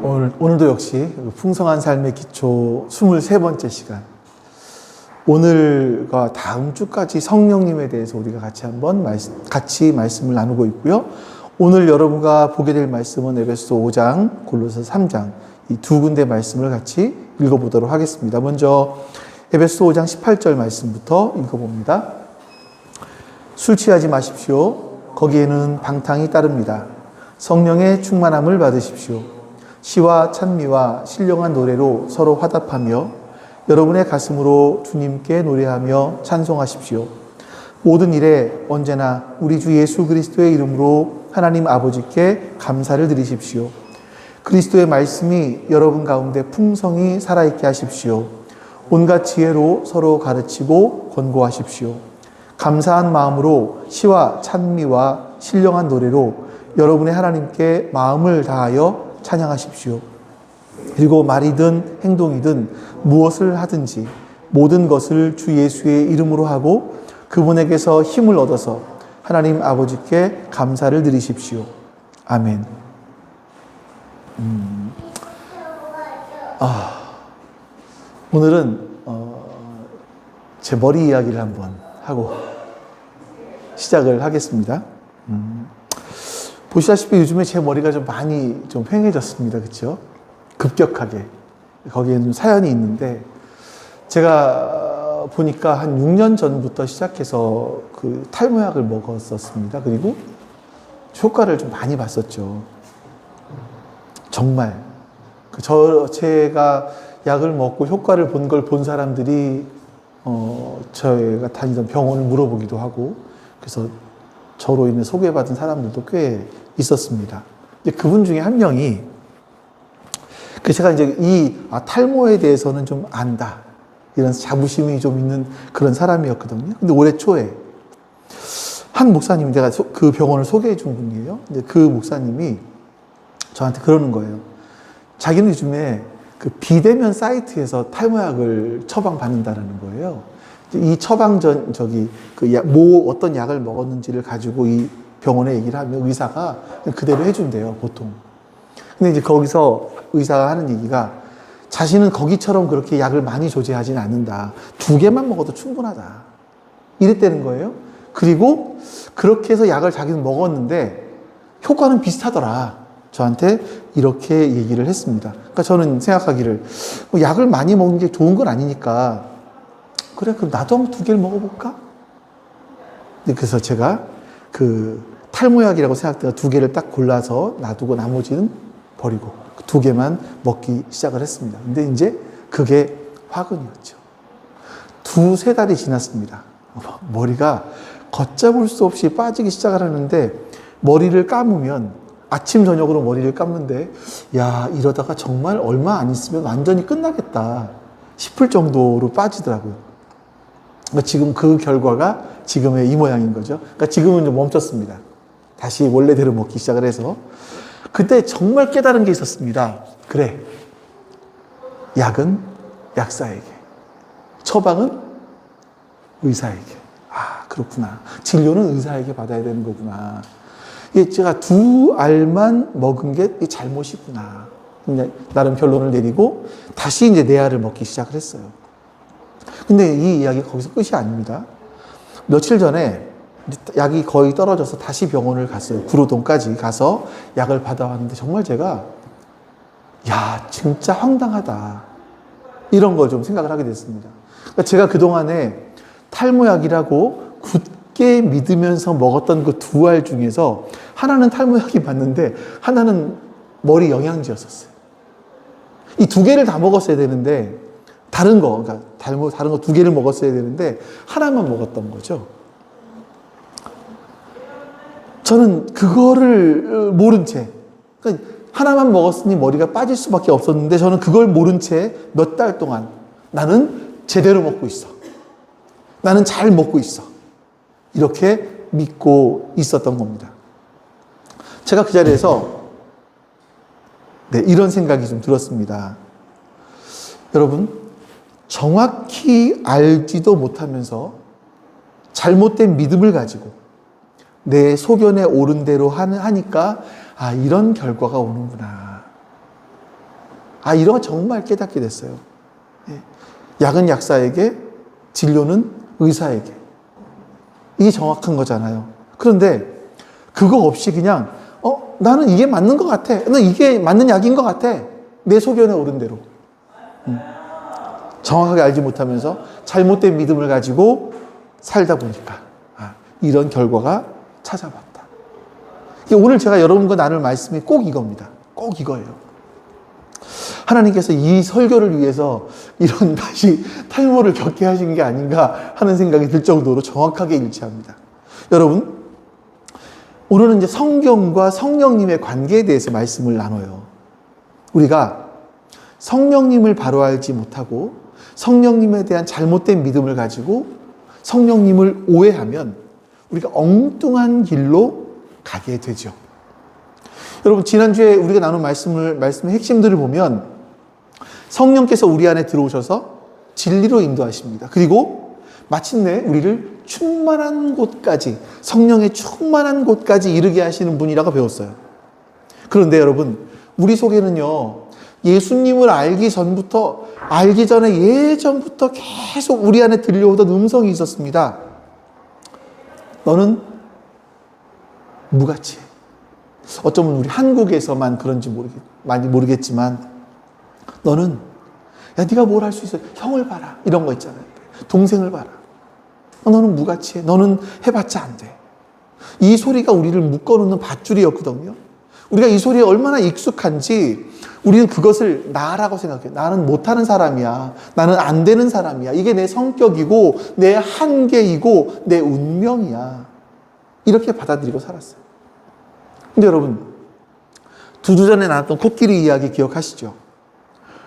오늘도 역시 풍성한 삶의 기초 23번째 시간. 오늘과 다음 주까지 성령님에 대해서 우리가 같이 말씀을 나누고 있고요. 오늘 여러분과 보게 될 말씀은 에베소 5장, 골로새 3장 이 두 군데 말씀을 같이 읽어보도록 하겠습니다. 먼저 에베소 5장 18절 말씀부터 읽어봅니다. 술 취하지 마십시오. 거기에는 방탕이 따릅니다. 성령의 충만함을 받으십시오. 시와 찬미와 신령한 노래로 서로 화답하며 여러분의 가슴으로 주님께 노래하며 찬송하십시오. 모든 일에 언제나 우리 주 예수 그리스도의 이름으로 하나님 아버지께 감사를 드리십시오. 그리스도의 말씀이 여러분 가운데 풍성히 살아있게 하십시오. 온갖 지혜로 서로 가르치고 권고하십시오. 감사한 마음으로 시와 찬미와 신령한 노래로 여러분의 하나님께 마음을 다하여 찬양하십시오. 그리고 말이든 행동이든 무엇을 하든지 모든 것을 주 예수의 이름으로 하고 그분에게서 힘을 얻어서 하나님 아버지께 감사를 드리십시오. 아멘. 오늘은 제 머리 이야기를 한번 하고 시작을 하겠습니다. 보시다시피 요즘에 제 머리가 좀 많이 좀 휑해졌습니다. 그렇죠? 급격하게. 거기에는 사연이 있는데 제가 보니까 한 6년 전부터 시작해서 그 탈모약을 먹었었습니다. 그리고 효과를 좀 많이 봤었죠. 정말 제가 약을 먹고 효과를 본 걸 본 사람들이 저희가 다니던 병원을 물어보기도 하고 그래서 저로 인해 소개받은 사람들도 꽤 있었습니다. 그분 중에 한 명이 제가 이제 탈모에 대해서는 좀 안다 이런 자부심이 좀 있는 그런 사람이었거든요. 근데 올해 초에 한 목사님, 제가 그 병원을 소개해 준 분이에요. 근데 그 목사님이 저한테 그러는 거예요. 자기는 요즘에 그 비대면 사이트에서 탈모약을 처방받는다라는 거예요. 이 처방전, 어떤 약을 먹었는지를 가지고 이 병원에 얘기를 하면 의사가 그대로 해준대요, 보통. 근데 이제 거기서 의사가 하는 얘기가 자신은 거기처럼 그렇게 약을 많이 조제하지는 않는다. 2개만 먹어도 충분하다. 이랬다는 거예요. 그리고 그렇게 해서 약을 자기는 먹었는데 효과는 비슷하더라. 저한테 이렇게 얘기를 했습니다. 그러니까 저는 생각하기를 약을 많이 먹는 게 좋은 건 아니니까 그래, 그럼 나도 한번 2개를 먹어볼까? 그래서 제가 그 탈모약이라고 생각되어 2개를 딱 골라서 놔두고 나머지는 버리고 2개만 먹기 시작을 했습니다. 근데 이제 그게 화근이었죠. 2-3달이 지났습니다. 머리가 걷잡을 수 없이 빠지기 시작을 하는데 머리를 감으면 아침 저녁으로 머리를 감는데 야, 이러다가 정말 얼마 안 있으면 완전히 끝나겠다 싶을 정도로 빠지더라고요. 그러니까 지금 그 결과가 지금의 이 모양인 거죠. 그러니까 지금은 좀 멈췄습니다. 다시 원래대로 먹기 시작을 해서 그때 정말 깨달은 게 있었습니다. 그래, 약은 약사에게, 처방은 의사에게. 그렇구나. 진료는 의사에게 받아야 되는 거구나. 제가 2알만 먹은 게 잘못이구나. 나름 결론을 내리고 다시 이제 내 알을 먹기 시작을 했어요. 근데 이 이야기가 거기서 끝이 아닙니다. 며칠 전에 약이 거의 떨어져서 다시 병원을 갔어요. 구로동까지 가서 약을 받아왔는데 정말 제가 진짜 황당하다. 이런 걸 좀 생각을 하게 됐습니다. 그러니까 제가 그동안에 탈모약이라고 굳게 믿으면서 먹었던 그 2알 중에서 하나는 탈모약이 맞는데 하나는 머리 영양제였었어요. 이 2개를 다 먹었어야 되는데 다른 거 2개를 먹었어야 되는데 하나만 먹었던 거죠. 저는 그거를 모른 채, 그러니까 하나만 먹었으니 머리가 빠질 수밖에 없었는데 저는 그걸 모른 채 몇 달 동안 나는 제대로 먹고 있어. 나는 잘 먹고 있어. 이렇게 믿고 있었던 겁니다. 제가 그 자리에서 이런 생각이 좀 들었습니다. 여러분, 정확히 알지도 못하면서 잘못된 믿음을 가지고 내 소견에 옳은 대로 하니까 이런 결과가 오는구나. 이런 거 정말 깨닫게 됐어요. 예. 약은 약사에게, 진료는 의사에게. 이게 정확한 거잖아요. 그런데 그거 없이 그냥 나는 이게 맞는 것 같아. 나는 이게 맞는 약인 것 같아. 내 소견에 오른 대로. 정확하게 알지 못하면서 잘못된 믿음을 가지고 살다 보니까 이런 결과가 찾아왔다. 오늘 제가 여러분과 나눌 말씀이 꼭 이겁니다. 꼭 이거예요. 하나님께서 이 설교를 위해서 이런 다시 탈모를 겪게 하신 게 아닌가 하는 생각이 들 정도로 정확하게 일치합니다. 여러분, 오늘은 이제 성경과 성령님의 관계에 대해서 말씀을 나눠요. 우리가 성령님을 바로 알지 못하고 성령님에 대한 잘못된 믿음을 가지고 성령님을 오해하면 우리가 엉뚱한 길로 가게 되죠. 여러분, 지난주에 우리가 나눈 말씀의 핵심들을 보면 성령께서 우리 안에 들어오셔서 진리로 인도하십니다. 그리고 마침내 우리를 충만한 곳까지, 성령의 충만한 곳까지 이르게 하시는 분이라고 배웠어요. 그런데 여러분, 우리 속에는요, 예수님을 알기 전에 예전부터 계속 우리 안에 들려오던 음성이 있었습니다. 너는 무가치해. 어쩌면 우리 한국에서만 그런지 많이 모르겠지만, 너는, 네가 뭘 할 수 있어? 형을 봐라. 이런 거 있잖아요. 동생을 봐라. 너는 무가치해. 너는 해봤자 안 돼. 이 소리가 우리를 묶어놓는 밧줄이었거든요. 우리가 이 소리에 얼마나 익숙한지 우리는 그것을 나라고 생각해요. 나는 못하는 사람이야. 나는 안 되는 사람이야. 이게 내 성격이고 내 한계이고 내 운명이야. 이렇게 받아들이고 살았어요. 근데 여러분, 2주 전에 나왔던 코끼리 이야기 기억하시죠?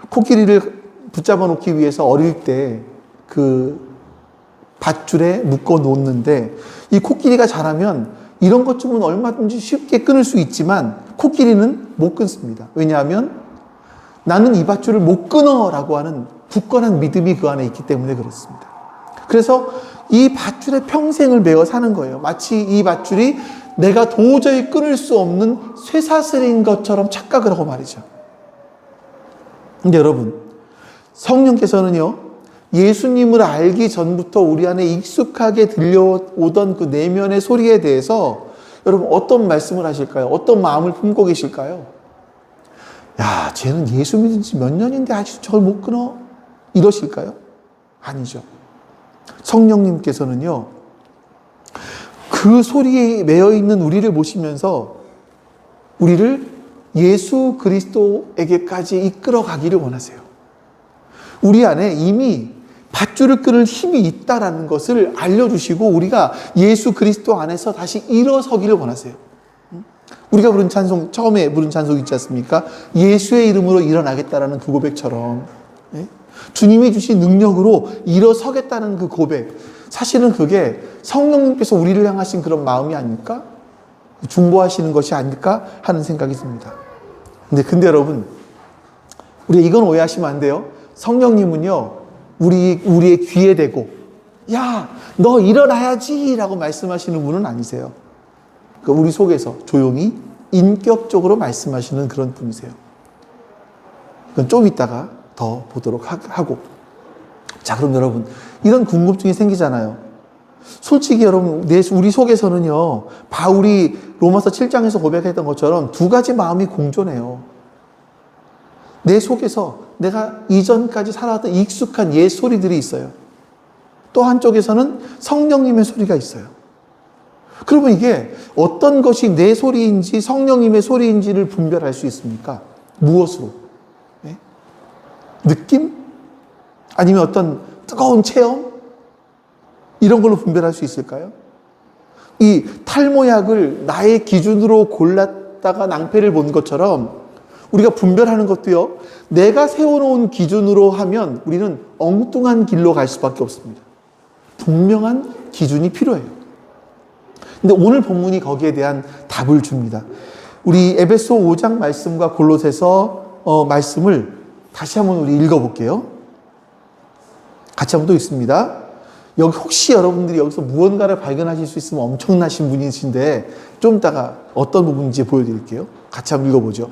코끼리를 붙잡아 놓기 위해서 어릴 때 그 밧줄에 묶어 놓는데, 이 코끼리가 자라면 이런 것쯤은 얼마든지 쉽게 끊을 수 있지만 코끼리는 못 끊습니다. 왜냐하면 나는 이 밧줄을 못 끊어라고 하는 굳건한 믿음이 그 안에 있기 때문에 그렇습니다. 그래서 이 밧줄에 평생을 매어 사는 거예요. 마치 이 밧줄이 내가 도저히 끊을 수 없는 쇠사슬인 것처럼 착각을 하고 말이죠. 근데 여러분, 성령께서는요, 예수님을 알기 전부터 우리 안에 익숙하게 들려오던 그 내면의 소리에 대해서 여러분 어떤 말씀을 하실까요? 어떤 마음을 품고 계실까요? 야, 쟤는 예수 믿은 지 몇 년인데 아직도 저걸 못 끊어? 이러실까요? 아니죠. 성령님께서는요, 그 소리에 매여 있는 우리를 보시면서 우리를 예수 그리스도에게까지 이끌어 가기를 원하세요. 우리 안에 이미 밧줄을 끊을 힘이 있다라는 것을 알려주시고 우리가 예수 그리스도 안에서 다시 일어서기를 원하세요. 우리가 부른 찬송, 처음에 부른 찬송 있지 않습니까? 예수의 이름으로 일어나겠다라는 그 고백처럼, 주님이 주신 능력으로 일어서겠다는 그 고백, 사실은 그게 성령님께서 우리를 향하신 그런 마음이 아닐까? 중보하시는 것이 아닐까 하는 생각이 듭니다. 근데 여러분, 우리가 이건 오해하시면 안 돼요. 성령님은요, 우리의 귀에 대고, 야, 너 일어나야지 라고 말씀하시는 분은 아니세요. 그러니까 우리 속에서 조용히 인격적으로 말씀하시는 그런 분이세요. 그건 좀 이따가 더 보도록 하고. 자, 그럼 여러분, 이런 궁금증이 생기잖아요. 솔직히 여러분, 우리 속에서는요, 바울이 로마서 7장에서 고백했던 것처럼 두 가지 마음이 공존해요. 내 속에서 내가 이전까지 살아왔던 익숙한 옛 소리들이 있어요. 또 한쪽에서는 성령님의 소리가 있어요. 그러면 이게 어떤 것이 내 소리인지 성령님의 소리인지를 분별할 수 있습니까? 무엇으로? 네? 느낌? 아니면 어떤 뜨거운 체험? 이런 걸로 분별할 수 있을까요? 이 탈모약을 나의 기준으로 골랐다가 낭패를 본 것처럼 우리가 분별하는 것도요, 내가 세워놓은 기준으로 하면 우리는 엉뚱한 길로 갈 수밖에 없습니다. 분명한 기준이 필요해요. 근데 오늘 본문이 거기에 대한 답을 줍니다. 우리 에베소 5장 말씀과 골로새서 말씀을 다시 한번 우리 읽어볼게요. 같이 한번 또 읽습니다. 여기 혹시 여러분들이 여기서 무언가를 발견하실 수 있으면 엄청나신 분이신데 좀 이따가 어떤 부분인지 보여드릴게요. 같이 한번 읽어보죠.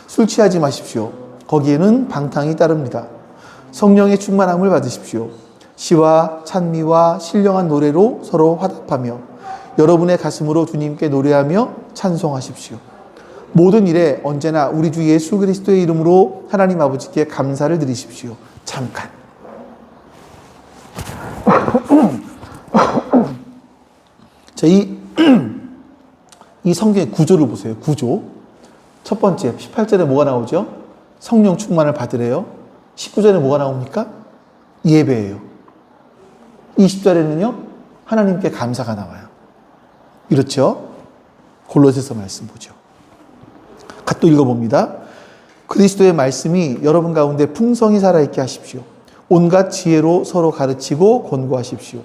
술 취하지 마십시오. 거기에는 방탕이 따릅니다. 성령의 충만함을 받으십시오. 시와 찬미와 신령한 노래로 서로 화답하며 여러분의 가슴으로 주님께 노래하며 찬송하십시오. 모든 일에 언제나 우리 주 예수 그리스도의 이름으로 하나님 아버지께 감사를 드리십시오. 잠깐. 자, 이 성경의 구조를 보세요. 구조. 첫 번째, 18절에 뭐가 나오죠? 성령 충만을 받으래요. 19절에 뭐가 나옵니까? 예배예요. 20절에는요, 하나님께 감사가 나와요. 이렇죠? 골로새서 말씀 보죠. 또 읽어봅니다. 그리스도의 말씀이 여러분 가운데 풍성히 살아있게 하십시오. 온갖 지혜로 서로 가르치고 권고하십시오.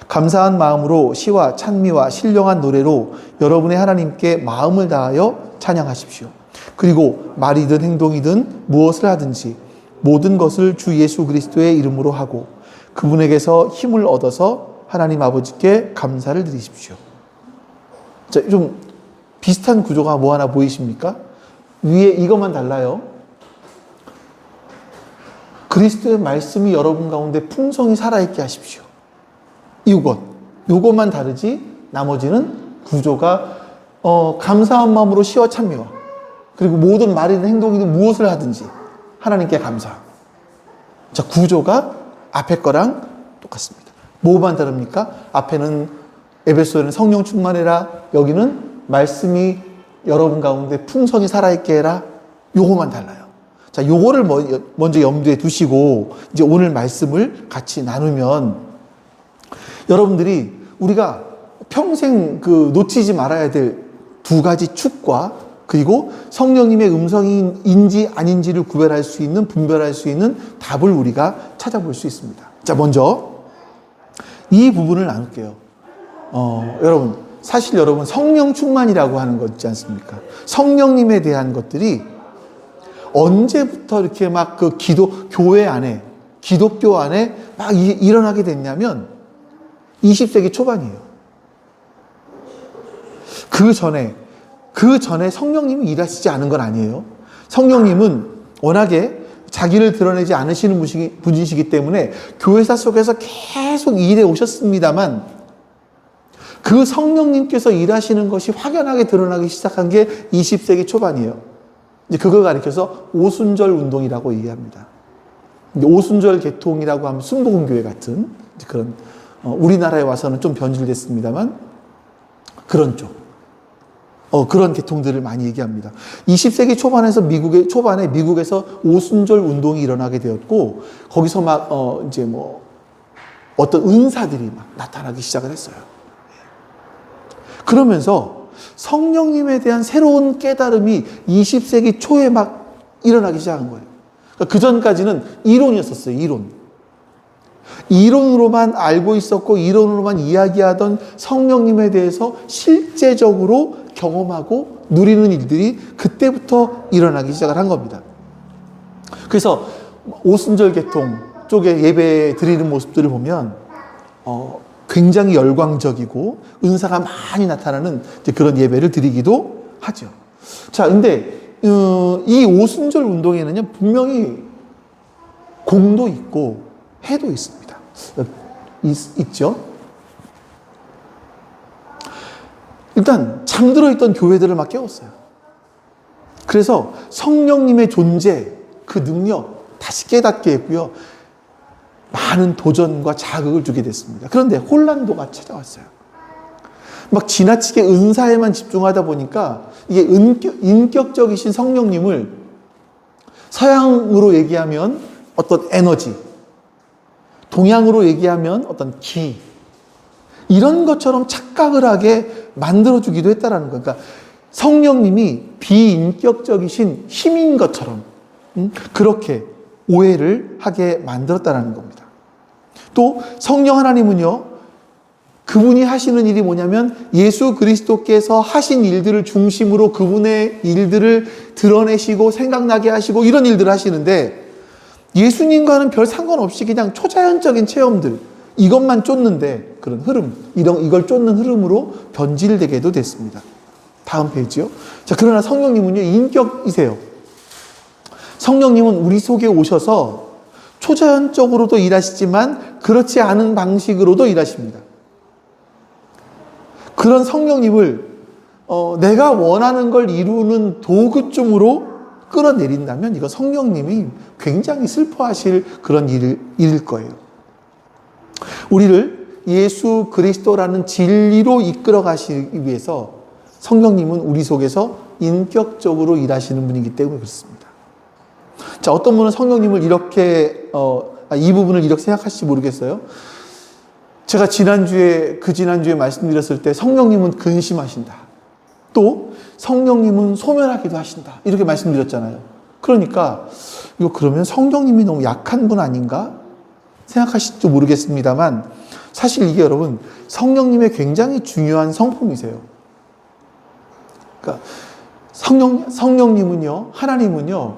감사한 마음으로 시와 찬미와 신령한 노래로 여러분의 하나님께 마음을 다하여 찬양하십시오. 그리고 말이든 행동이든 무엇을 하든지 모든 것을 주 예수 그리스도의 이름으로 하고 그분에게서 힘을 얻어서 하나님 아버지께 감사를 드리십시오. 자, 좀 비슷한 구조가 뭐 하나 보이십니까? 위에 이것만 달라요. 그리스도의 말씀이 여러분 가운데 풍성히 살아있게 하십시오. 요것만 다르지 나머지는 구조가 감사한 마음으로 시와 찬미와 그리고 모든 말이든 행동이든 무엇을 하든지 하나님께 감사. 자, 구조가 앞에 거랑 똑같습니다. 뭐만 다릅니까? 앞에는 에베소에는 성령 충만해라. 여기는 말씀이 여러분 가운데 풍성히 살아있게 해라. 요거만 달라요. 자, 요거를 먼저 염두에 두시고 이제 오늘 말씀을 같이 나누면 여러분들이 우리가 평생 놓치지 말아야 될 두 가지 축과 그리고 성령님의 음성인지 아닌지를 분별할 수 있는 답을 우리가 찾아볼 수 있습니다. 자, 먼저 이 부분을 나눌게요. 사실 여러분 성령 충만이라고 하는 것 있지 않습니까? 성령님에 대한 것들이 언제부터 이렇게 막 교회 안에, 기독교 안에 막 일어나게 됐냐면 20세기 초반이에요. 그 전에 성령님이 일하시지 않은 건 아니에요. 성령님은 워낙에 자기를 드러내지 않으시는 분이시기 때문에 교회사 속에서 계속 일해 오셨습니다만 그 성령님께서 일하시는 것이 확연하게 드러나기 시작한 게 20세기 초반이에요. 이제 그걸 가리켜서 오순절 운동이라고 얘기합니다. 오순절 계통이라고 하면 순복음교회 같은 그런 우리나라에 와서는 좀 변질됐습니다만 그런 쪽. 그런 계통들을 많이 얘기합니다. 20세기 초반에 미국에서 오순절 운동이 일어나게 되었고, 거기서 어떤 은사들이 막 나타나기 시작을 했어요. 그러면서 성령님에 대한 새로운 깨달음이 20세기 초에 막 일어나기 시작한 거예요. 그 전까지는 이론이었었어요, 이론으로만 알고 있었고, 이론으로만 이야기하던 성령님에 대해서 실제적으로 경험하고 누리는 일들이 그때부터 일어나기 시작을 한 겁니다. 그래서 오순절 계통 쪽에 예배 드리는 모습들을 보면 굉장히 열광적이고 은사가 많이 나타나는 그런 예배를 드리기도 하죠. 자, 근데 이 오순절 운동에는요 분명히 공도 있고 해도 있습니다. 있죠. 일단 잠들어 있던 교회들을 막 깨웠어요. 그래서 성령님의 존재, 그 능력 다시 깨닫게 했고요. 많은 도전과 자극을 주게 됐습니다. 그런데 혼란도가 찾아왔어요. 막 지나치게 은사에만 집중하다 보니까 이게 인격적이신 성령님을 서양으로 얘기하면 어떤 에너지, 동양으로 얘기하면 어떤 기, 이런 것처럼 착각을 하게 만들어주기도 했다라는 거예요. 그러니까 성령님이 비인격적이신 힘인 것처럼 그렇게 오해를 하게 만들었다라는 겁니다. 또 성령 하나님은요, 그분이 하시는 일이 뭐냐면 예수 그리스도께서 하신 일들을 중심으로 그분의 일들을 드러내시고 생각나게 하시고 이런 일들을 하시는데 예수님과는 별 상관없이 그냥 초자연적인 체험들, 이것만 쫓는데 그런 흐름, 이걸 쫓는 흐름으로 변질되게도 됐습니다. 다음 페이지요. 자, 그러나 성령님은요, 인격이세요. 성령님은 우리 속에 오셔서 초자연적으로도 일하시지만 그렇지 않은 방식으로도 일하십니다. 그런 성령님을 내가 원하는 걸 이루는 도구쯤으로 끌어내린다면 이거 성령님이 굉장히 슬퍼하실 그런 일일 거예요. 우리를 예수 그리스도라는 진리로 이끌어 가시기 위해서 성령님은 우리 속에서 인격적으로 일하시는 분이기 때문에 그렇습니다. 자, 어떤 분은 성령님을 이렇게 이 부분을 이렇게 생각하실지 모르겠어요. 제가 지난주에 말씀드렸을 때 성령님은 근심하신다. 또 성령님은 소멸하기도 하신다. 이렇게 말씀드렸잖아요. 그러니까 이거 그러면 성령님이 너무 약한 분 아닌가 생각하실지도 모르겠습니다만 사실 이게 여러분 성령님의 굉장히 중요한 성품이세요. 그러니까 성령님은요, 하나님은요,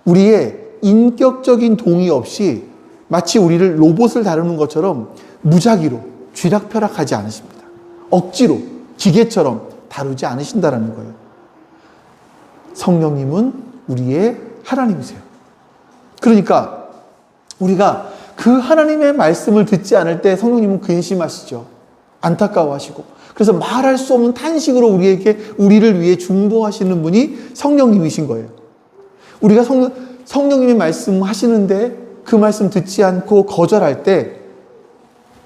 우리의 인격적인 동의 없이 마치 우리를 로봇을 다루는 것처럼 무작위로 쥐락펴락하지 않으십니다. 억지로 기계처럼 다루지 않으신다라는 거예요. 성령님은 우리의 하나님이세요. 그러니까 우리가 그 하나님의 말씀을 듣지 않을 때 성령님은 근심하시죠. 안타까워하시고. 그래서 말할 수 없는 탄식으로 우리를 위해 중보하시는 분이 성령님이신 거예요. 우리가 성령님의 말씀 하시는데 그 말씀 듣지 않고 거절할 때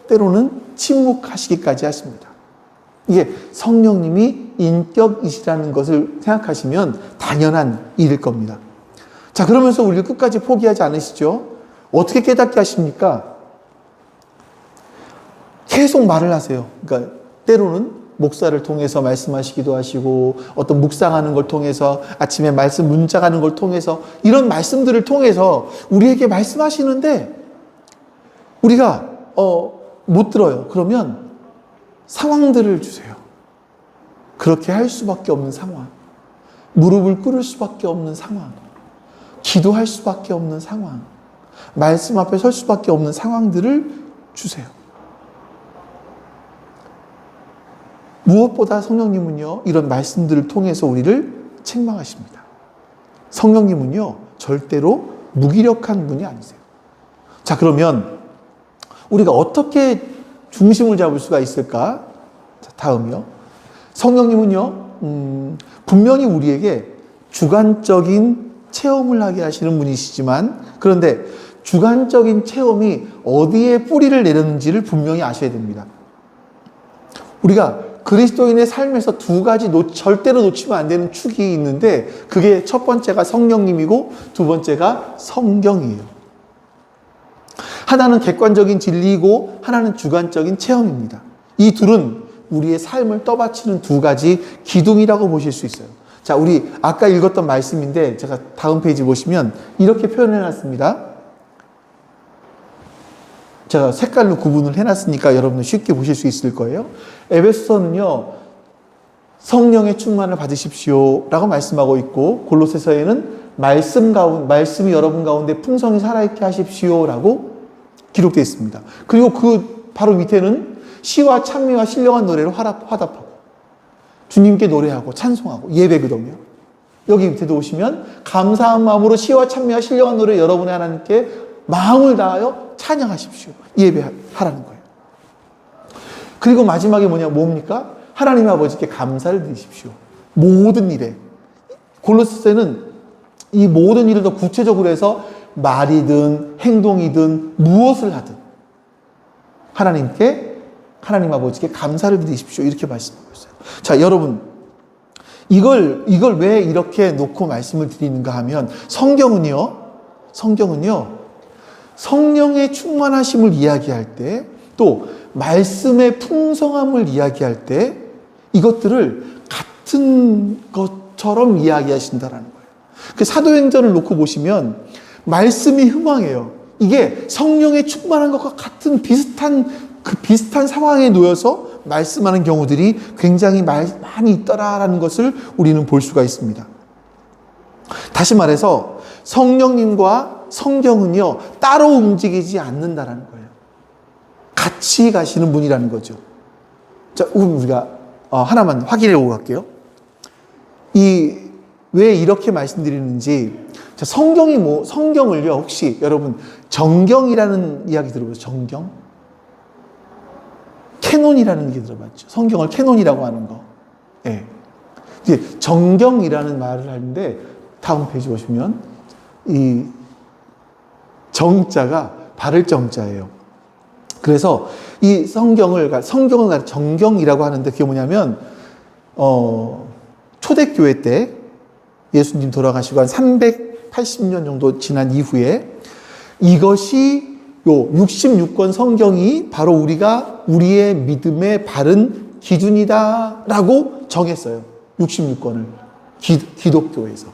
때로는 침묵하시기까지 하십니다. 이게 성령님이 인격이시라는 것을 생각하시면 당연한 일일 겁니다. 자, 그러면서 우리를 끝까지 포기하지 않으시죠? 어떻게 깨닫게 하십니까? 계속 말을 하세요. 그러니까 때로는 목사를 통해서 말씀하시기도 하시고 어떤 묵상하는 걸 통해서 아침에 말씀 문자가는 걸 통해서 이런 말씀들을 통해서 우리에게 말씀하시는데 우리가 못 들어요. 그러면 상황들을 주세요. 그렇게 할 수밖에 없는 상황, 무릎을 꿇을 수밖에 없는 상황, 기도할 수밖에 없는 상황, 말씀 앞에 설 수밖에 없는 상황들을 주세요. 무엇보다 성령님은요, 이런 말씀들을 통해서 우리를 책망하십니다. 성령님은요, 절대로 무기력한 분이 아니세요. 자, 그러면 우리가 어떻게 중심을 잡을 수가 있을까? 자, 다음이요. 성령님은요, 분명히 우리에게 주관적인 체험을 하게 하시는 분이시지만, 그런데 주관적인 체험이 어디에 뿌리를 내렸는지를 분명히 아셔야 됩니다. 우리가 그리스도인의 삶에서 두 가지 절대로 놓치면 안 되는 축이 있는데 그게 첫 번째가 성령님이고 두 번째가 성경이에요. 하나는 객관적인 진리이고 하나는 주관적인 체험입니다. 이 둘은 우리의 삶을 떠받치는 두 가지 기둥이라고 보실 수 있어요. 자, 우리 아까 읽었던 말씀인데 제가 다음 페이지 보시면 이렇게 표현해 놨습니다. 제가 색깔로 구분을 해놨으니까 여러분은 쉽게 보실 수 있을 거예요. 에베소서는요, 성령의 충만을 받으십시오 라고 말씀하고 있고, 골로새서에는 말씀이 여러분 가운데 풍성히 살아있게 하십시오 라고 기록되어 있습니다. 그리고 그 바로 밑에는 시와 찬미와 신령한 노래로 화답하고 주님께 노래하고 찬송하고 예배거든요. 여기 밑에도 오시면 감사한 마음으로 시와 찬미와 신령한 노래 여러분의 하나님께 마음을 다하여 찬양하십시오. 예배하라는 거예요. 그리고 마지막에 뭡니까? 하나님 아버지께 감사를 드리십시오. 모든 일에. 골로새서는 이 모든 일을 더 구체적으로 해서 말이든 행동이든 무엇을 하든 하나님 아버지께 감사를 드리십시오. 이렇게 말씀하고 있어요. 자, 여러분, 이걸 왜 이렇게 놓고 말씀을 드리는가 하면 성경은요, 성령의 충만하심을 이야기할 때, 또 말씀의 풍성함을 이야기할 때 이것들을 같은 것처럼 이야기하신다라는 거예요. 그 사도행전을 놓고 보시면 말씀이 흥황해요. 이게 성령의 충만한 것과 같은 비슷한 상황에 놓여서 말씀하는 경우들이 굉장히 많이 있더라라는 것을 우리는 볼 수가 있습니다. 다시 말해서 성령님과 성경은요, 따로 움직이지 않는다라는 거예요. 같이 가시는 분이라는 거죠. 자, 우리가 하나만 확인해 보고 갈게요. 왜 이렇게 말씀드리는지, 성경을요, 혹시 여러분, 정경이라는 이야기 들어보셨어요? 정경? 캐논이라는 얘기 들어봤죠? 성경을 캐논이라고 하는 거. 예. 이제 정경이라는 말을 하는데, 다음 페이지 보시면, 이 정자가 바를 정자예요. 그래서 이 성경을 정경이라고 하는데, 그게 뭐냐면, 초대교회 때 예수님 돌아가시고 한 380년 정도 지난 이후에 이것이 요 66권 성경이 바로 우리의 믿음의 바른 기준이다라고 정했어요. 66권을 기독교에서.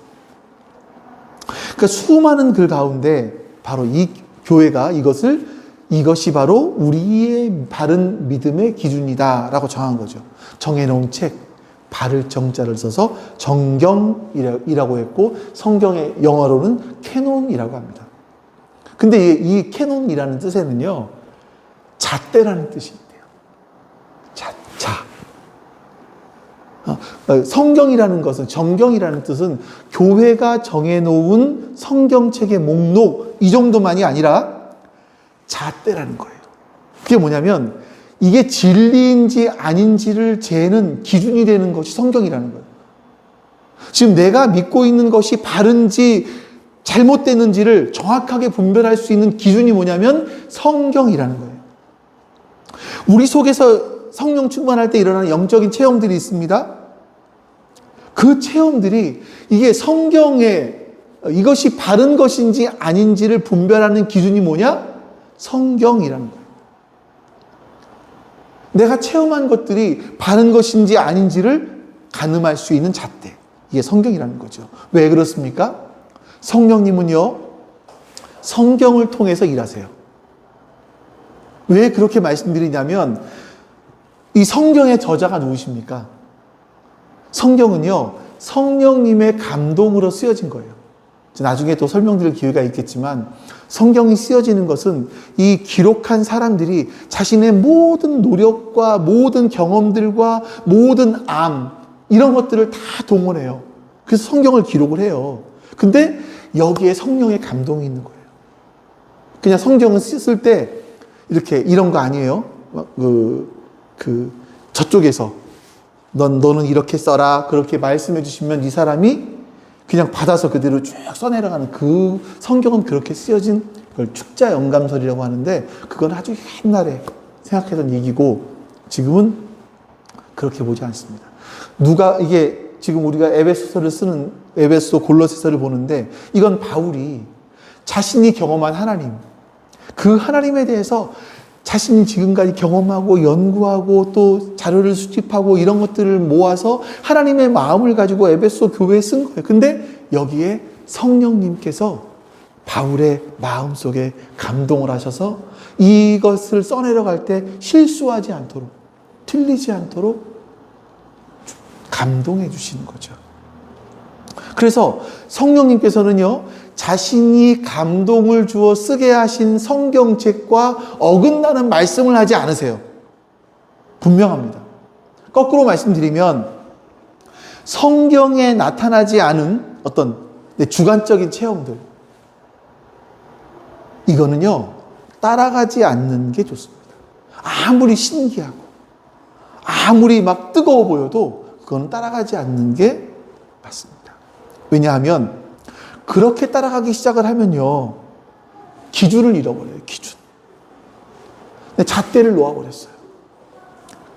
그러니까 수많은 글 가운데 바로 이 교회가 이것이 바로 우리의 바른 믿음의 기준이다라고 정한 거죠. 정해놓은 책, 바를 정자를 써서 정경이라고 했고, 성경의 영어로는 캐논이라고 합니다. 근데 이 캐논이라는 뜻에는요, 잣대라는 뜻이 있대요. 성경이라는 것은, 정경이라는 뜻은 교회가 정해놓은 성경책의 목록, 이 정도만이 아니라 잣대라는 거예요. 그게 뭐냐면, 이게 진리인지 아닌지를 재는 기준이 되는 것이 성경이라는 거예요. 지금 내가 믿고 있는 것이 바른지 잘못됐는지를 정확하게 분별할 수 있는 기준이 뭐냐면 성경이라는 거예요. 우리 속에서 성령 충만할 때 일어나는 영적인 체험들이 있습니다. 그 체험들이 이게 성경에 이것이 바른 것인지 아닌지를 분별하는 기준이 뭐냐? 성경이라는 거예요. 내가 체험한 것들이 바른 것인지 아닌지를 가늠할 수 있는 잣대. 이게 성경이라는 거죠. 왜 그렇습니까? 성령님은요, 성경을 통해서 일하세요. 왜 그렇게 말씀드리냐면, 이 성경의 저자가 누구십니까? 성경은요, 성령님의 감동으로 쓰여진 거예요. 나중에 또 설명드릴 기회가 있겠지만, 성경이 쓰여지는 것은 이 기록한 사람들이 자신의 모든 노력과 모든 경험들과 모든 이런 것들을 다 동원해요. 그래서 성경을 기록을 해요. 근데 여기에 성령의 감동이 있는 거예요. 그냥 성경을 쓸 때 이렇게 이런 거 아니에요. 저쪽에서 너는 이렇게 써라 그렇게 말씀해 주시면 이 사람이 그냥 받아서 그대로 쭉 써내려가는, 그 성경은 그렇게 쓰여진 걸 축자 영감설이라고 하는데, 그건 아주 옛날에 생각했던 얘기고 지금은 그렇게 보지 않습니다. 이게 지금 우리가 에베소서를 쓰는 에베소 골로새서를 보는데, 이건 바울이 자신이 경험한 하나님, 그 하나님에 대해서 자신이 지금까지 경험하고 연구하고 또 자료를 수집하고 이런 것들을 모아서 하나님의 마음을 가지고 에베소 교회에 쓴 거예요. 근데 여기에 성령님께서 바울의 마음속에 감동을 하셔서 이것을 써내려갈 때 실수하지 않도록, 틀리지 않도록 감동해 주시는 거죠. 그래서 성령님께서는요, 자신이 감동을 주어 쓰게 하신 성경책과 어긋나는 말씀을 하지 않으세요. 분명합니다. 거꾸로 말씀드리면, 성경에 나타나지 않은 어떤 주관적인 체험들, 이거는요, 따라가지 않는 게 좋습니다. 아무리 신기하고 아무리 막 뜨거워 보여도 그건 따라가지 않는 게 맞습니다. 왜냐하면 그렇게 따라가기 시작을 하면요, 기준을 잃어버려요. 기준. 잣대를 놓아버렸어요.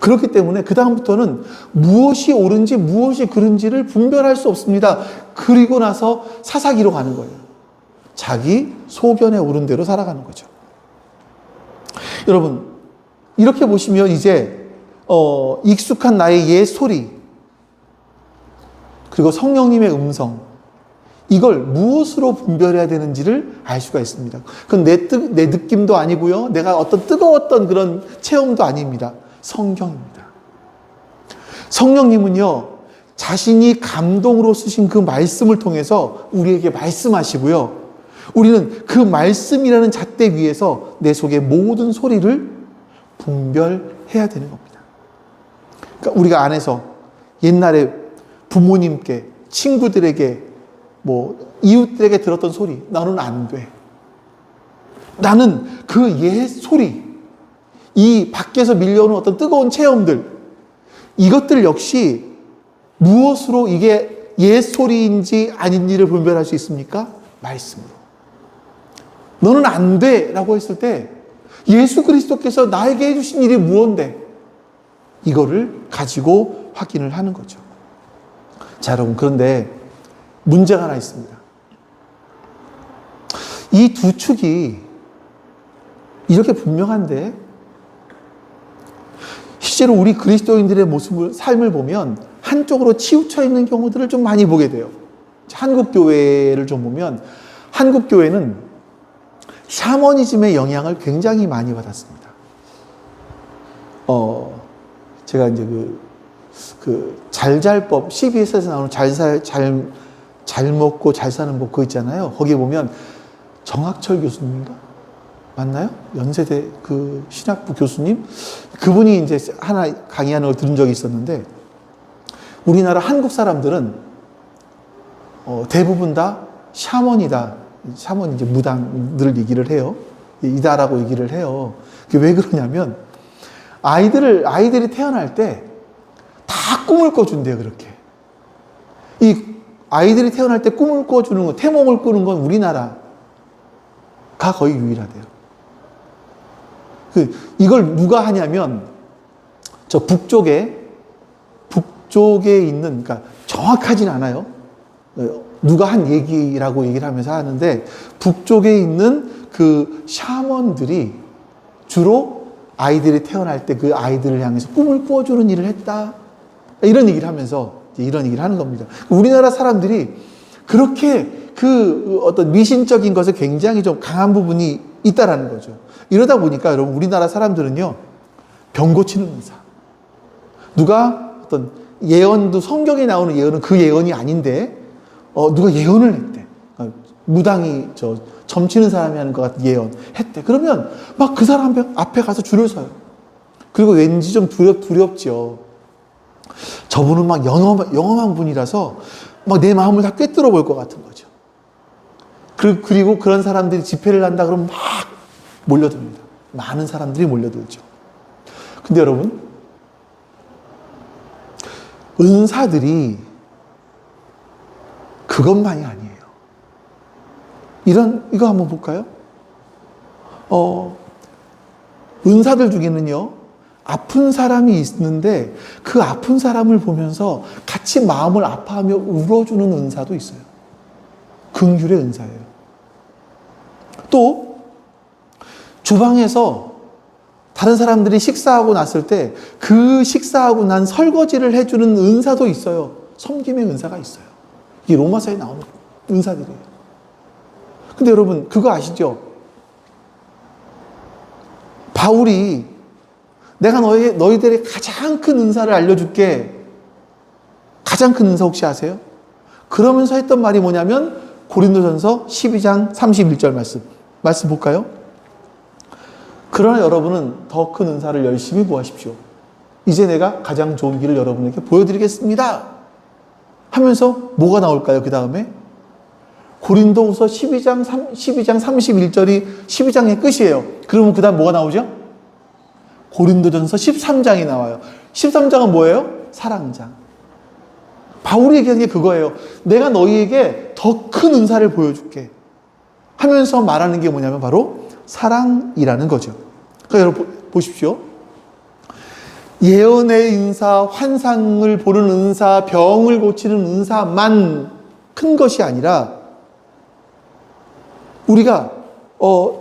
그렇기 때문에 그 다음부터는 무엇이 옳은지 무엇이 그른지를 분별할 수 없습니다. 그리고 나서 사사기로 가는 거예요. 자기 소견에 오른 대로 살아가는 거죠. 여러분, 이렇게 보시면 이제 익숙한 나의 옛 소리, 그리고 성령님의 음성, 이걸 무엇으로 분별해야 되는지를 알 수가 있습니다. 그건 내 느낌도 아니고요, 내가 어떤 뜨거웠던 그런 체험도 아닙니다. 성경입니다. 성령님은요, 자신이 감동으로 쓰신 그 말씀을 통해서 우리에게 말씀하시고요, 우리는 그 말씀이라는 잣대 위에서 내 속의 모든 소리를 분별해야 되는 겁니다. 그러니까 우리가 안에서 옛날에 부모님께 친구들에게, 이웃들에게 들었던 소리, 나는 안 돼. 나는 그 옛 소리, 이 밖에서 밀려오는 어떤 뜨거운 체험들, 이것들 역시 무엇으로 이게 옛 소리인지 아닌지를 분별할 수 있습니까? 말씀으로. 너는 안 돼 라고 했을 때 예수 그리스도께서 나에게 해주신 일이 무언데, 이거를 가지고 확인을 하는 거죠. 자, 여러분, 그런데 문제가 하나 있습니다. 이 두 축이 이렇게 분명한데 실제로 우리 그리스도인들의 모습을, 삶을 보면 한쪽으로 치우쳐 있는 경우들을 좀 많이 보게 돼요. 한국 교회를 좀 보면 한국 교회는 샤머니즘의 영향을 굉장히 많이 받았습니다. 제가 이제 잘잘법, CBS에서 나오는 잘 먹고 잘 사는 법 그거 있잖아요. 거기에 보면 정학철 교수님인가? 맞나요? 연세대 그 신학부 교수님? 그분이 이제 하나 강의하는 걸 들은 적이 있었는데, 우리나라 한국 사람들은 대부분 다 샤먼이다. 샤먼 이제 무당들 얘기를 해요. 이다라고 얘기를 해요. 그게 왜 그러냐면, 아이들이 태어날 때 다 꿈을 꿔준대요, 그렇게. 이 아이들이 태어날 때 꿈을 꿔주는 거, 태몽을 꾸는 건 우리나라가 거의 유일하대요. 이걸 누가 하냐면, 저 북쪽에 있는, 그러니까 정확하진 않아요. 누가 한 얘기라고 얘기를 하면서 하는데, 북쪽에 있는 그 샤먼들이 주로 아이들이 태어날 때 그 아이들을 향해서 꿈을 꾸어주는 일을 했다. 이런 얘기를 하면서 이런 얘기를 하는 겁니다. 우리나라 사람들이 그렇게 그 어떤 미신적인 것에 굉장히 좀 강한 부분이 있다라는 거죠. 이러다 보니까 여러분, 우리나라 사람들은요, 병 고치는 의사. 누가 어떤 예언도, 성경에 나오는 예언은 그 예언이 아닌데, 누가 예언을 했대. 무당이 점치는 사람이 하는 것 같은 예언 했대. 그러면 막 그 사람 앞에 가서 줄을 서요. 그리고 왠지 좀 두렵죠. 저분은 막 영험한 분이라서 막 내 마음을 다 꿰뚫어 볼 것 같은 거죠. 그리고 그런 사람들이 집회를 한다 그러면 막 몰려듭니다. 많은 사람들이 몰려들죠. 근데 여러분, 은사들이 그것만이 아니에요. 이거 한번 볼까요? 은사들 중에는요, 아픈 사람이 있는데 그 아픈 사람을 보면서 같이 마음을 아파하며 울어주는 은사도 있어요. 긍휼의 은사예요. 또 주방에서 다른 사람들이 식사하고 났을 때 그 식사하고 난 설거지를 해주는 은사도 있어요. 섬김의 은사가 있어요. 이게 로마서에 나오는 은사들이에요. 근데 여러분, 그거 아시죠? 바울이 내가 너희들의 가장 큰 은사를 알려줄게. 가장 큰 은사 혹시 아세요? 그러면서 했던 말이 뭐냐면, 고린도전서 12장 31절 말씀 볼까요? 그러나 여러분은 더 큰 은사를 열심히 구하십시오. 이제 내가 가장 좋은 길을 여러분에게 보여드리겠습니다. 하면서 뭐가 나올까요? 그 다음에 고린도후서 12장 31절이 12장의 끝이에요. 그러면 그 다음 뭐가 나오죠? 고린도전서 13장이 나와요. 13장은 뭐예요? 사랑장. 바울이 얘기하는 게 그거예요. 내가 너희에게 더 큰 은사를 보여줄게 하면서 말하는 게 뭐냐면 바로 사랑이라는 거죠. 그러니까 여러분 보십시오. 예언의 은사, 환상을 보는 은사, 병을 고치는 은사만 큰 것이 아니라 우리가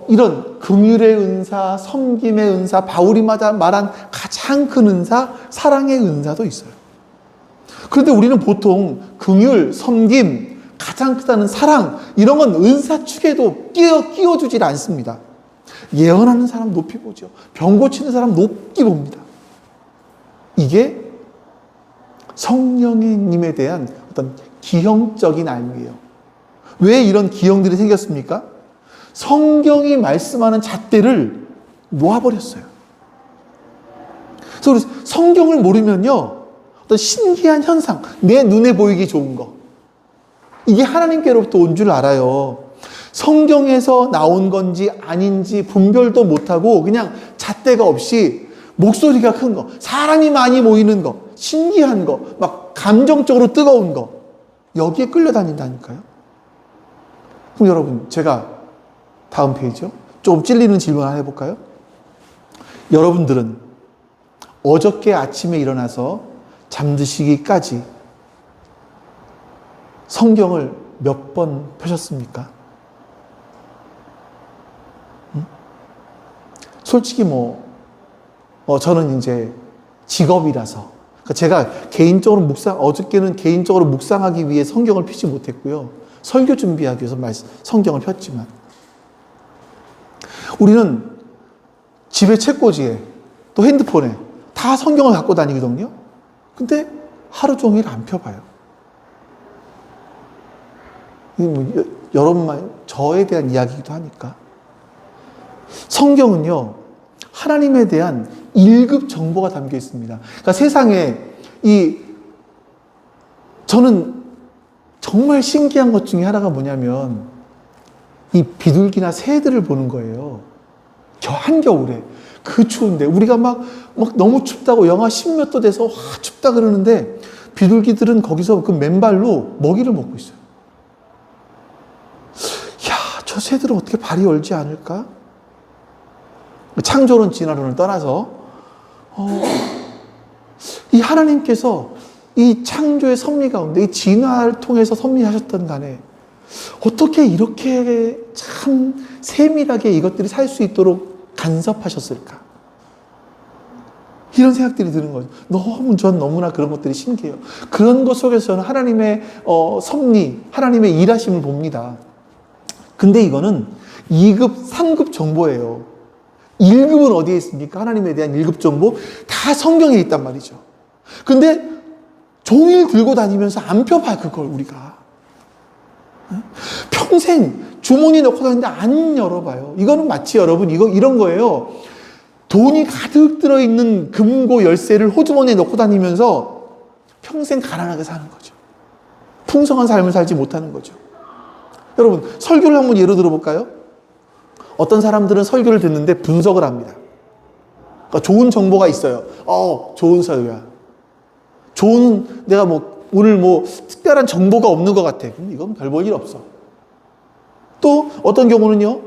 이런 긍휼의 은사, 섬김의 은사, 바울이 말한 가장 큰 은사, 사랑의 은사도 있어요. 그런데 우리는 보통 긍휼, 섬김, 가장 크다는 사랑, 이런 건 은사 축에도 끼워주질 않습니다. 예언하는 사람 높이 보죠. 병 고치는 사람 높이 봅니다. 이게 성령님에 대한 어떤 기형적인 알미예요. 왜 이런 기형들이 생겼습니까? 성경이 말씀하는 잣대를 놓아버렸어요. 그래서 성경을 모르면요, 어떤 신기한 현상, 내 눈에 보이기 좋은 거, 이게 하나님께로부터 온 줄 알아요. 성경에서 나온 건지 아닌지 분별도 못하고 그냥 잣대가 없이 목소리가 큰 거, 사람이 많이 모이는 거, 신기한 거, 막 감정적으로 뜨거운 거, 여기에 끌려다닌다니까요. 그럼 여러분, 제가 다음 페이지요. 조금 찔리는 질문 하나 해볼까요? 여러분들은 어저께 아침에 일어나서 잠드시기까지 성경을 몇 번 펴셨습니까? 솔직히 저는 이제 직업이라서, 그러니까 제가 개인적으로 어저께는 개인적으로 묵상하기 위해 성경을 펴지 못했고요. 설교 준비하기 위해서 성경을 폈지만, 우리는 집에 책꽂이에 또 핸드폰에 다 성경을 갖고 다니거든요. 근데 하루 종일 안 펴봐요. 여러분만, 저에 대한 이야기이기도 하니까. 성경은요, 하나님에 대한 1급 정보가 담겨 있습니다. 그러니까 세상에 저는 정말 신기한 것 중에 하나가 뭐냐면 이 비둘기나 새들을 보는 거예요. 한겨울에. 그 추운데 우리가 막 너무 춥다고 영하 10몇 도 돼서 춥다 그러는데 비둘기들은 거기서 그 맨발로 먹이를 먹고 있어요. 야, 저 새들은 어떻게 발이 얼지 않을까? 창조론 진화론을 떠나서 이 하나님께서 이 창조의 섭리 가운데 이 진화를 통해서 섭리하셨던 간에 어떻게 이렇게 참 세밀하게 이것들이 살 수 있도록 간섭하셨을까? 이런 생각들이 드는 거죠. 전 너무나 그런 것들이 신기해요. 그런 것 속에서 저는 하나님의 섭리, 하나님의 일하심을 봅니다. 근데 이거는 2급, 3급 정보예요. 1급은 어디에 있습니까? 하나님에 대한 1급 정보? 다 성경에 있단 말이죠. 근데 종일 들고 다니면서 안 펴봐, 그걸 우리가. 평생 주머니에 넣고 다니는데 안 열어봐요. 이거는 마치 여러분, 이런 거예요. 돈이 가득 들어있는 금고 열쇠를 호주머니에 넣고 다니면서 평생 가난하게 사는 거죠. 풍성한 삶을 살지 못하는 거죠. 여러분, 설교를 한번 예로 들어볼까요? 어떤 사람들은 설교를 듣는데 분석을 합니다. 그러니까 좋은 정보가 있어요. 좋은 설교야. 내가 오늘 특별한 정보가 없는 것 같아. 그럼 이건 별 볼 일 없어. 또 어떤 경우는요,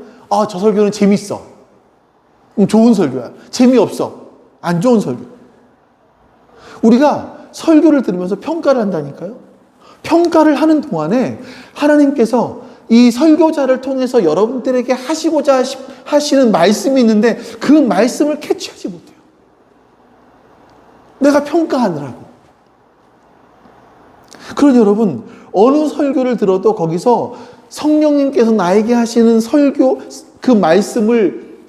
저 설교는 재밌어. 좋은 설교야. 재미없어. 안 좋은 설교. 우리가 설교를 들으면서 평가를 한다니까요. 평가를 하는 동안에 하나님께서 이 설교자를 통해서 여러분들에게 하시고자 하시는 말씀이 있는데 그 말씀을 캐치하지 못해요. 내가 평가하느라고. 그러니 여러분, 어느 설교를 들어도 거기서 성령님께서 나에게 하시는 설교, 그 말씀을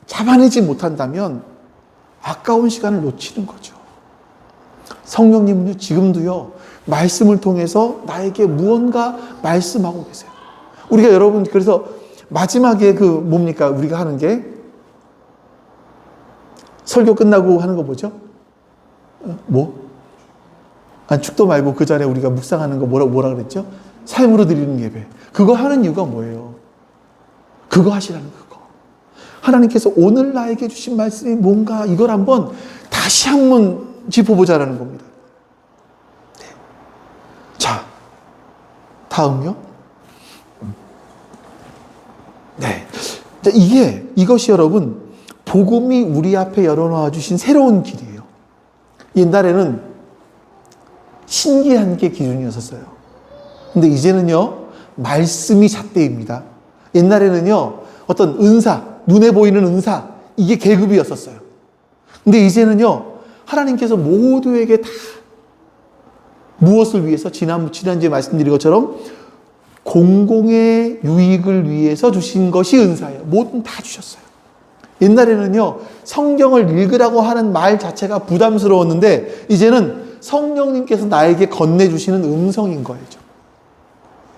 잡아내지 못한다면 아까운 시간을 놓치는 거죠. 성령님은요, 지금도요, 말씀을 통해서 나에게 무언가 말씀하고 계세요. 우리가 여러분, 그래서 마지막에 우리가 하는 게, 설교 끝나고 하는 거 뭐죠? 축도 말고 그 전에 우리가 묵상하는 거 뭐라 그랬죠? 삶으로 드리는 예배. 그거 하는 이유가 뭐예요? 그거 하시라는 그거. 하나님께서 오늘 나에게 주신 말씀이 뭔가 이걸 다시 한번 짚어보자라는 겁니다. 네. 자, 다음요. 네. 이것이 여러분, 복음이 우리 앞에 열어놓아 주신 새로운 길이에요. 옛날에는 신기한 게 기준이었었어요. 근데 이제는요, 말씀이 잣대입니다. 옛날에는요, 어떤 은사, 눈에 보이는 은사, 이게 계급이었었어요. 근데 이제는요, 하나님께서 모두에게 다 무엇을 위해서, 지난주에 말씀드린 것처럼 공공의 유익을 위해서 주신 것이 은사예요. 뭐든 다 주셨어요. 옛날에는요, 성경을 읽으라고 하는 말 자체가 부담스러웠는데 이제는 성령님께서 나에게 건네주시는 음성인 거예요.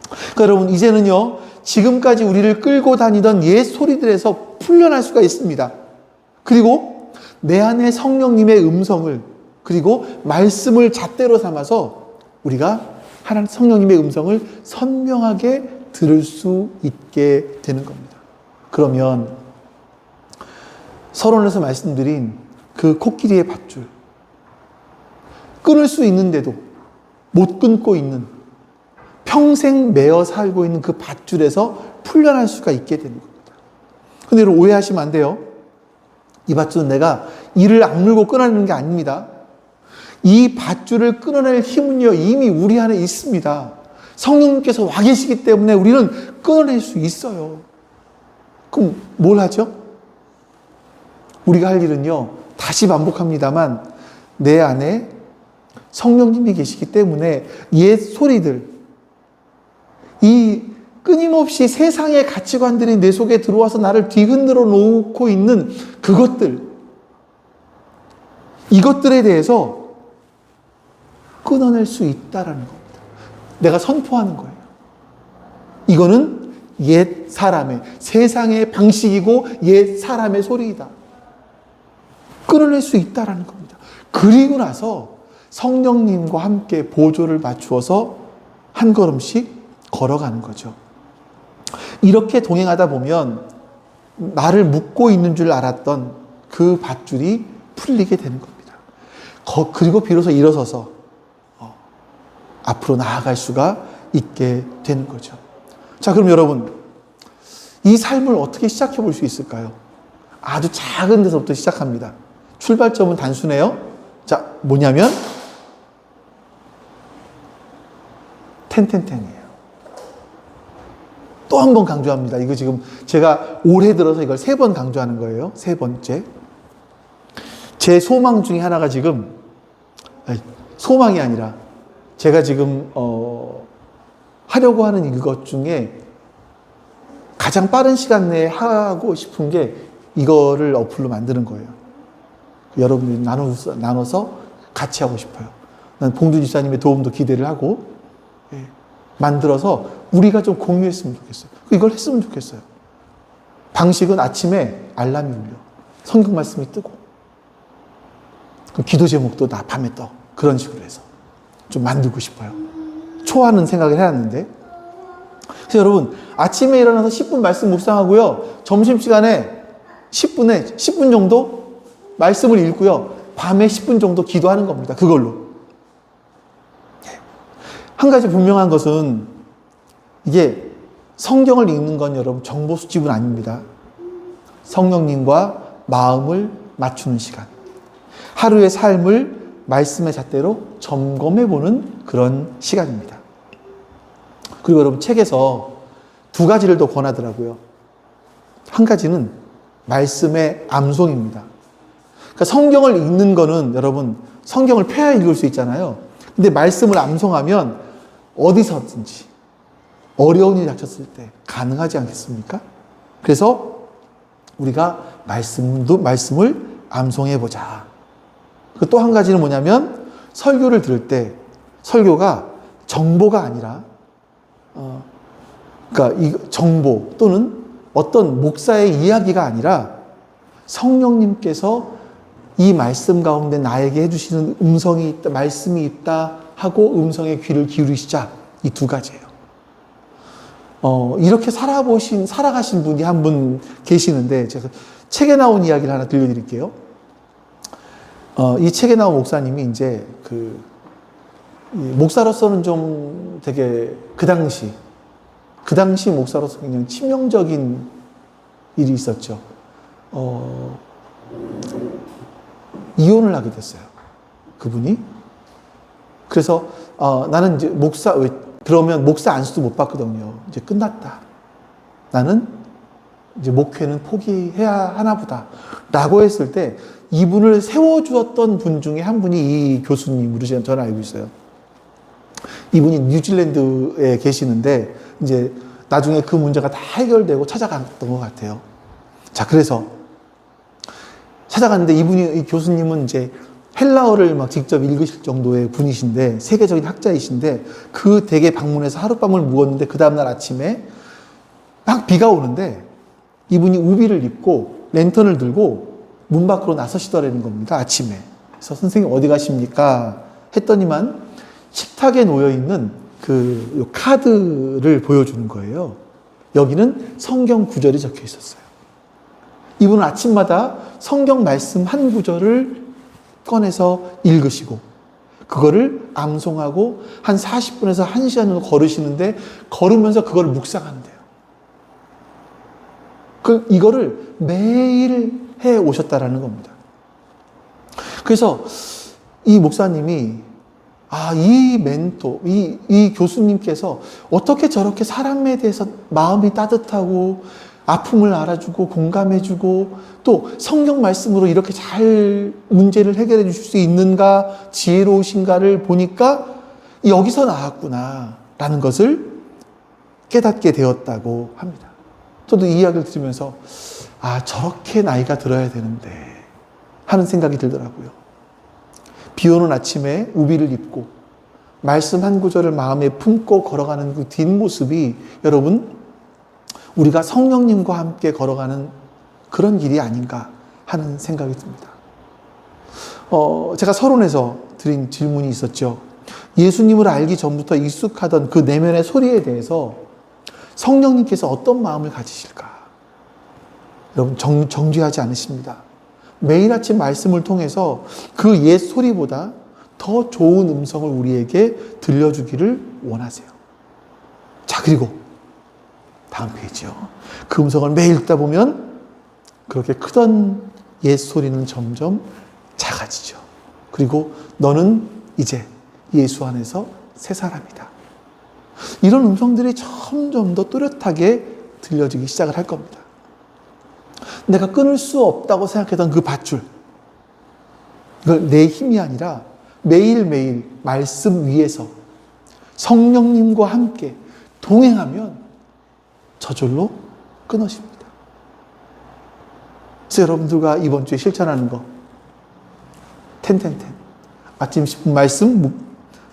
그러니까 여러분, 이제는요, 지금까지 우리를 끌고 다니던 옛 소리들에서 풀려날 수가 있습니다. 그리고 내 안에 성령님의 음성을, 그리고 말씀을 잣대로 삼아서 우리가 하나님 성령님의 음성을 선명하게 들을 수 있게 되는 겁니다. 그러면 서론에서 말씀드린 그 코끼리의 밧줄, 끊을 수 있는데도 못 끊고 있는, 평생 매어 살고 있는 그 밧줄에서 풀려날 수가 있게 되는 겁니다. 근데 여러분 오해하시면 안 돼요. 이 밧줄은 내가 이를 악물고 끊어내는 게 아닙니다. 이 밧줄을 끊어낼 힘은요, 이미 우리 안에 있습니다. 성령님께서 와 계시기 때문에 우리는 끊어낼 수 있어요. 그럼 뭘 하죠? 우리가 할 일은요, 다시 반복합니다만, 내 안에 성령님이 계시기 때문에 옛 소리들, 이 끊임없이 세상의 가치관들이 내 속에 들어와서 나를 뒤흔들어 놓고 있는 그것들, 이것들에 대해서 끊어낼 수 있다라는 겁니다. 내가 선포하는 거예요. 이거는 옛 사람의, 세상의 방식이고 옛 사람의 소리이다. 끊어낼 수 있다라는 겁니다. 그리고 나서 성령님과 함께 보조를 맞추어서 한 걸음씩 걸어가는 거죠. 이렇게 동행하다 보면 나를 묶고 있는 줄 알았던 그 밧줄이 풀리게 되는 겁니다. 그리고 비로소 일어서서 앞으로 나아갈 수가 있게 되는 거죠. 자, 그럼 여러분, 이 삶을 어떻게 시작해 볼 수 있을까요? 아주 작은 데서부터 시작합니다. 출발점은 단순해요. 자, 뭐냐면 텐텐텐이에요. 또 한 번 강조합니다. 이거 지금 제가 올해 들어서 이걸 3번 강조하는 거예요. 3번째. 제 소망 중에 하나가 지금, 소망이 아니라 제가 지금 하려고 하는 이것 중에 가장 빠른 시간 내에 하고 싶은 게 이거를 어플로 만드는 거예요. 여러분들이 나눠서 같이 하고 싶어요. 난 봉두 집사님의 도움도 기대를 하고 만들어서 우리가 좀 공유했으면 좋겠어요. 이걸 했으면 좋겠어요. 방식은 아침에 알람이 울려. 성경 말씀이 뜨고. 기도 제목도 나 밤에 떠. 그런 식으로 해서 좀 만들고 싶어요. 초하는 생각을 해놨는데. 그래서 여러분, 아침에 일어나서 10분 말씀 묵상하고요. 점심시간에 10분 정도 말씀을 읽고요. 밤에 10분 정도 기도하는 겁니다. 그걸로. 한 가지 분명한 것은 이게 성경을 읽는 건 여러분 정보 수집은 아닙니다. 성령님과 마음을 맞추는 시간. 하루의 삶을 말씀의 잣대로 점검해보는 그런 시간입니다. 그리고 여러분 책에서 2가지를 더 권하더라고요. 한 가지는 말씀의 암송입니다. 그러니까 성경을 읽는 거는 여러분 성경을 펴야 읽을 수 있잖아요. 근데 말씀을 암송하면 어디서든지 어려운 일이 닥쳤을 때 가능하지 않겠습니까? 그래서 우리가 말씀을 암송해보자. 또 한 가지는 뭐냐면 설교를 들을 때 설교가 정보가 아니라 그러니까 이 정보 또는 어떤 목사의 이야기가 아니라 성령님께서 이 말씀 가운데 나에게 해주시는 음성이 있다, 말씀이 있다 하고 음성의 귀를 기울이시자. 이 2가지예요. 이렇게 살아가신 분이 한 분 계시는데 제가 책에 나온 이야기를 하나 들려드릴게요. 이 책에 나온 목사님이 이제 목사로서는 좀 되게 그 당시 목사로서 굉장히 치명적인 일이 있었죠. 이혼을 하게 됐어요. 그분이. 그래서 나는 이제 그러면 목사 안수도 못 받거든요. 이제 끝났다. 나는 이제 목회는 포기해야 하나 보다. 라고 했을 때 이분을 세워주었던 분 중에 한 분이 이 교수님으로 저는 알고 있어요. 이분이 뉴질랜드에 계시는데 이제 나중에 그 문제가 다 해결되고 찾아갔던 것 같아요. 자, 그래서 찾아갔는데 이 교수님은 이제 헬라어를 막 직접 읽으실 정도의 분이신데 세계적인 학자이신데 그 댁에 방문해서 하룻밤을 묵었는데 그 다음날 아침에 막 비가 오는데 이분이 우비를 입고 랜턴을 들고 문 밖으로 나서시더라는 겁니다. 아침에. 그래서 선생님 어디 가십니까? 했더니만 식탁에 놓여있는 요 카드를 보여주는 거예요. 여기는 성경 구절이 적혀 있었어요. 이분은 아침마다 성경 말씀 한 구절을 꺼내서 읽으시고 그거를 암송하고 한 40분에서 1시간 정도 걸으시는데 걸으면서 그걸 묵상한대요. 이거를 매일 해 오셨다라는 겁니다. 그래서 이 목사님이 이 멘토, 이 교수님께서 어떻게 저렇게 사람에 대해서 마음이 따뜻하고 아픔을 알아주고 공감해주고 또 성경 말씀으로 이렇게 잘 문제를 해결해 주실 수 있는가, 지혜로우신가를 보니까 여기서 나왔구나 라는 것을 깨닫게 되었다고 합니다. 저도 이 이야기를 들으면서 저렇게 나이가 들어야 되는데 하는 생각이 들더라고요. 비 오는 아침에 우비를 입고 말씀 한 구절을 마음에 품고 걸어가는 그 뒷모습이 여러분 우리가 성령님과 함께 걸어가는 그런 길이 아닌가 하는 생각이 듭니다. 제가 서론에서 드린 질문이 있었죠. 예수님을 알기 전부터 익숙하던 그 내면의 소리에 대해서 성령님께서 어떤 마음을 가지실까? 여러분 정죄하지 않으십니다. 매일 아침 말씀을 통해서 그 옛 소리보다 더 좋은 음성을 우리에게 들려주기를 원하세요. 자, 그리고 다음 페이지요. 그 음성을 매일 읽다 보면 그렇게 크던 옛 소리는 점점 작아지죠. 그리고 너는 이제 예수 안에서 새 사람이다. 이런 음성들이 점점 더 뚜렷하게 들려지기 시작을 할 겁니다. 내가 끊을 수 없다고 생각했던 그 밧줄, 이걸 내 힘이 아니라 매일매일 말씀 위에서 성령님과 함께 동행하면 저절로 끊어집니다. 그래서 여러분들과 이번 주에 실천하는 거, 아침 10분 말씀,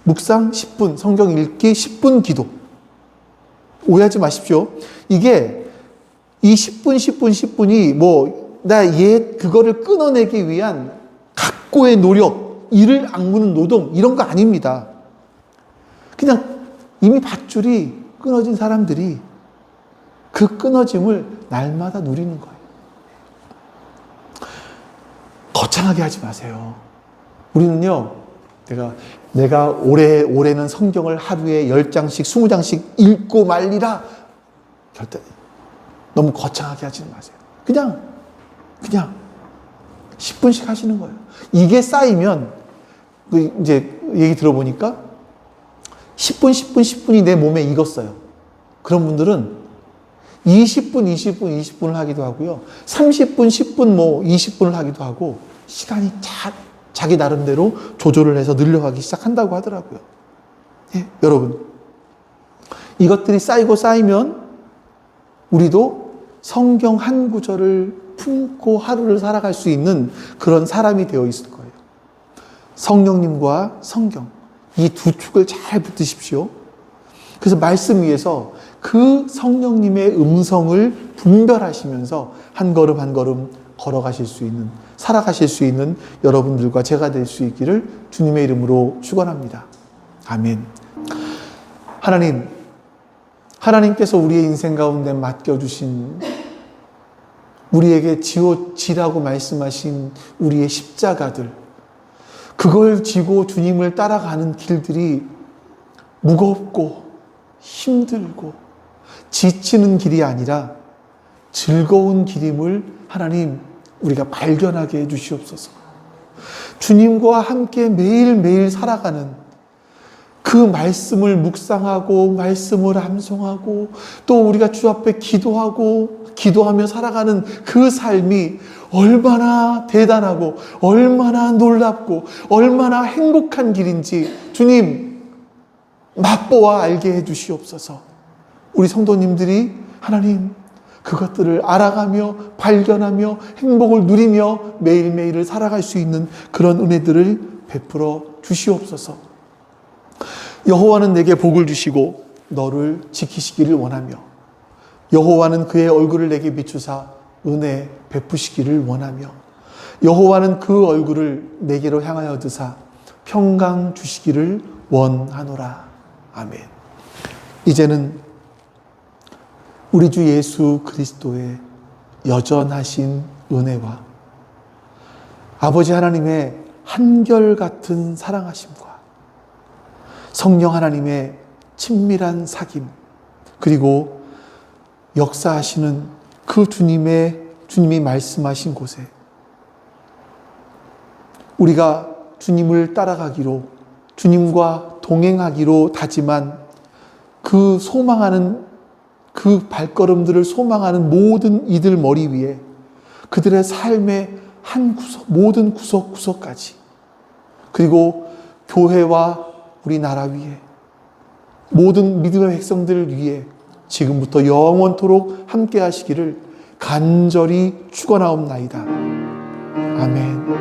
묵상 10분, 성경 읽기 10분 기도. 오해하지 마십시오. 이게 이 10분이 그거를 끊어내기 위한 각고의 노력, 이를 악무는 노동, 이런 거 아닙니다. 그냥 이미 밧줄이 끊어진 사람들이 그 끊어짐을 날마다 누리는 거예요. 거창하게 하지 마세요. 우리는요, 내가 올해는 성경을 하루에 10장씩, 20장씩 읽고 말리라. 절대 너무 거창하게 하지 마세요. 그냥 10분씩 하시는 거예요. 이게 쌓이면, 이제 얘기 들어보니까 10분이 내 몸에 익었어요. 그런 분들은 20분을 하기도 하고요. 30분, 10분, 20분을 하기도 하고, 시간이 자기 나름대로 조절을 해서 늘려가기 시작한다고 하더라고요. 예, 여러분. 이것들이 쌓이면 우리도 성경 한 구절을 품고 하루를 살아갈 수 있는 그런 사람이 되어 있을 거예요. 성령님과 성경, 이 두 축을 잘 붙드십시오. 그래서 말씀 위에서 그 성령님의 음성을 분별하시면서 한 걸음 한 걸음 걸어가실 수 있는, 살아가실 수 있는 여러분들과 제가 될 수 있기를 주님의 이름으로 축원합니다. 아멘. 하나님께서 우리의 인생 가운데 맡겨주신, 우리에게 지라고 말씀하신 우리의 십자가들, 그걸 지고 주님을 따라가는 길들이 무겁고 힘들고 지치는 길이 아니라 즐거운 길임을 하나님 우리가 발견하게 해 주시옵소서. 주님과 함께 매일매일 살아가는 그 말씀을 묵상하고 말씀을 암송하고 또 우리가 주 앞에 기도하며 살아가는 그 삶이 얼마나 대단하고 얼마나 놀랍고 얼마나 행복한 길인지 주님 맛보아 알게 해 주시옵소서. 우리 성도님들이 하나님 그것들을 알아가며 발견하며 행복을 누리며 매일매일을 살아갈 수 있는 그런 은혜들을 베풀어 주시옵소서. 여호와는 내게 복을 주시고 너를 지키시기를 원하며 여호와는 그의 얼굴을 내게 비추사 은혜 베푸시기를 원하며 여호와는 그 얼굴을 내게로 향하여 드사 평강 주시기를 원하노라. 아멘. 이제는 우리 주 예수 그리스도의 여전하신 은혜와 아버지 하나님의 한결같은 사랑하심과 성령 하나님의 친밀한 사귐, 그리고 역사하시는 그 주님이 말씀하신 곳에 우리가 주님을 따라가기로, 주님과 동행하기로 다짐한 그 소망하는, 그 발걸음들을 소망하는 모든 이들 머리 위에 그들의 삶의 한 구석, 모든 구석구석까지, 그리고 교회와 우리나라 위에 모든 믿음의 백성들을 위해 지금부터 영원토록 함께 하시기를 간절히 축원하옵나이다. 아멘.